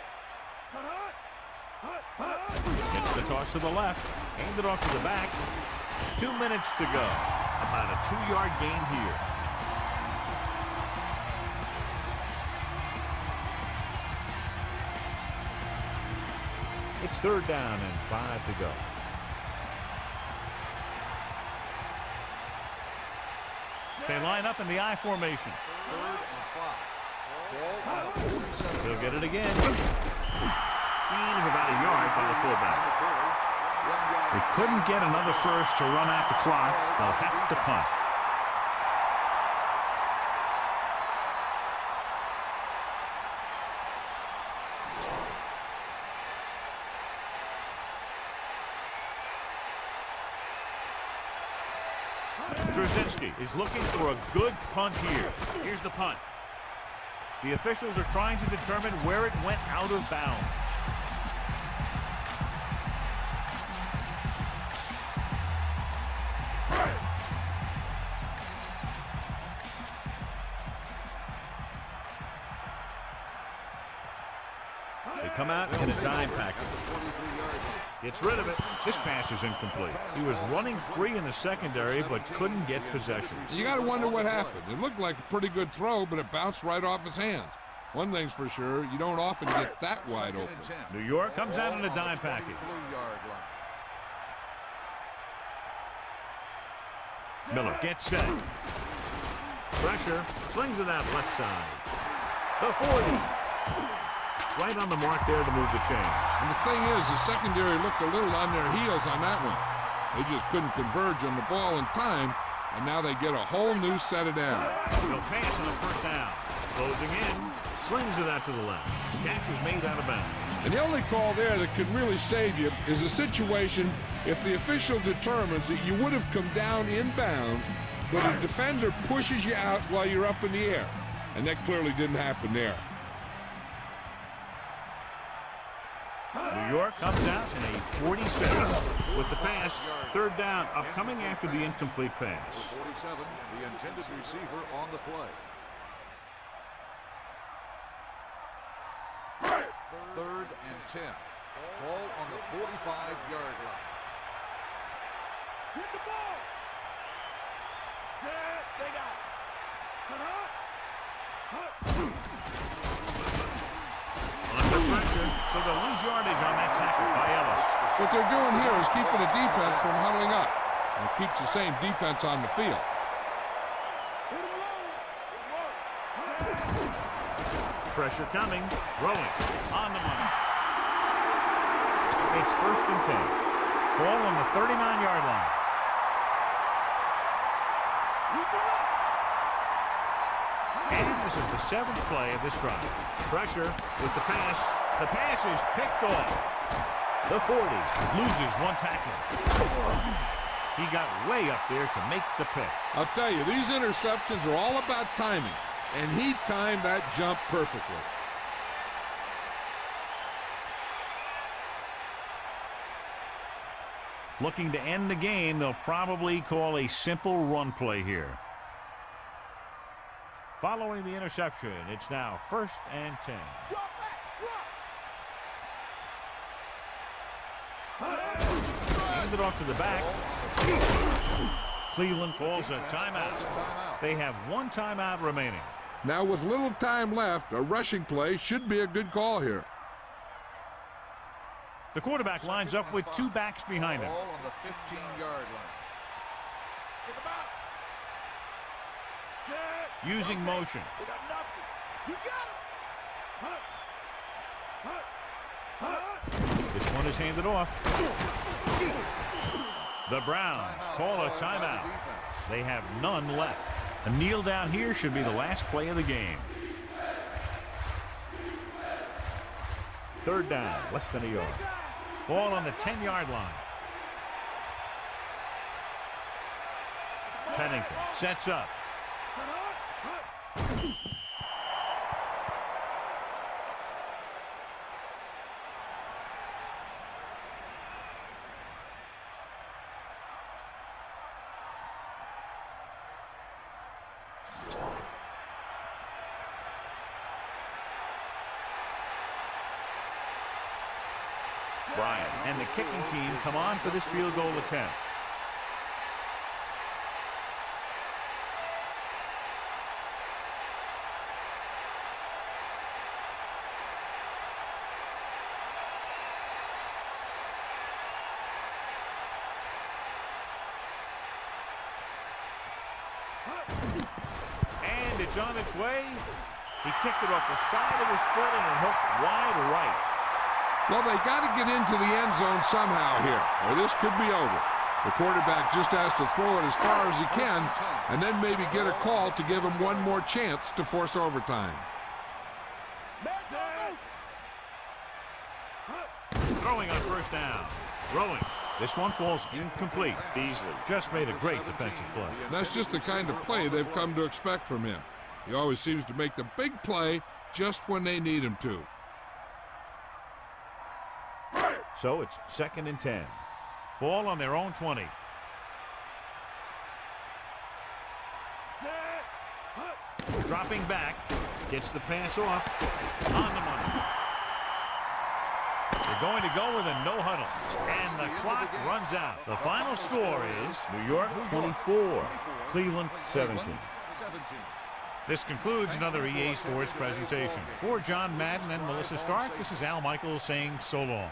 [SPEAKER 1] Gets the toss to the left. Hand it off to the back. 2 minutes to go. About a 2-yard gain here. It's 3rd down and 5 to go. They line up in the I formation.
[SPEAKER 2] 3rd and 5. Ball on the 47.
[SPEAKER 1] They'll get it again. Gain of about a yard by the fullback. They couldn't get another first to run out the clock. They'll have to punt. Drzezinski is looking for a good punt here. Here's the punt. The officials are trying to determine where it went out of bounds. They come out in a dime package. Gets rid of it. This pass is incomplete. He was running free in the secondary, but couldn't get possession.
[SPEAKER 3] You got to wonder what happened. It looked like a pretty good throw, but it bounced right off his hands. One thing's for sure, you don't often get that wide open.
[SPEAKER 1] New York comes out in a dime package. Miller gets set. Pressure. Slings it out left side. The 40. Right on the mark there to move the chains.
[SPEAKER 3] And the thing is, the secondary looked a little on their heels on that one. They just couldn't converge on the ball in time, and now they get a whole new set of downs.
[SPEAKER 1] No pass on the first down. Closing in, slings it out to the left. The catch was made out of bounds.
[SPEAKER 3] And the only call there that could really save you is a situation if the official determines that you would have come down inbounds, but a defender pushes you out while you're up in the air. And that clearly didn't happen there.
[SPEAKER 1] New York comes out in a 47 with the pass. 3rd down, upcoming after the incomplete pass.
[SPEAKER 2] 47, the intended receiver on the play. 3rd and 10. Ball on the 45-yard line.
[SPEAKER 5] Hit the ball. Set. Stay guys.
[SPEAKER 1] Under pressure, so they'll lose yardage on that tackle by Ellis.
[SPEAKER 3] What they're doing here is keeping the defense from huddling up. And it keeps the same defense on the field.
[SPEAKER 1] Pressure coming. Rolling. On the money. It's 1st and 10. Ball on the 39-yard line. And this is the 7th play of this drive. Pressure with the pass. The pass is picked off. The 40 loses one tackler. He got way up there to make the pick.
[SPEAKER 3] I'll tell you, these interceptions are all about timing. And he timed that jump perfectly.
[SPEAKER 1] Looking to end the game, they'll probably call a simple run play here. Following the interception, it's now 1st and 10.
[SPEAKER 5] Drop back.
[SPEAKER 1] Hand it off to the back. Cleveland calls a timeout. They have one timeout remaining.
[SPEAKER 3] Now with little time left, a rushing play should be a good call here.
[SPEAKER 1] The quarterback lines up with 2 backs behind him.
[SPEAKER 2] Ball on the 15-yard line.
[SPEAKER 1] Using motion.
[SPEAKER 5] We got nothing. You got it.
[SPEAKER 1] This one is handed off. The Browns call a timeout. They have none left. A kneel down here should be the last play of the game. 3rd down, less than a yard. Ball on the 10-yard line. Pennington sets up. Bryant and the kicking team come on for this field goal attempt. It's on its way. He kicked it off the side of his foot and it hooked wide right.
[SPEAKER 3] Well, they got to get into the end zone somehow here, or this could be over. The quarterback just has to throw it as far as he can, and then maybe get a call to give him one more chance to force overtime.
[SPEAKER 1] Throwing on first down. Throwing. This one falls incomplete. Beasley just made a great defensive play.
[SPEAKER 3] That's just the kind of play they've come to expect from him. He always seems to make the big play just when they need him to.
[SPEAKER 1] So it's 2nd and 10. Ball on their own 20. Dropping back. Gets the pass off. On the money. They're going to go with a no huddle. And the clock runs out. The final score is New York 24, Cleveland 17. This concludes another EA Sports presentation. For John Madden and Melissa Stark, this is Al Michaels saying so long.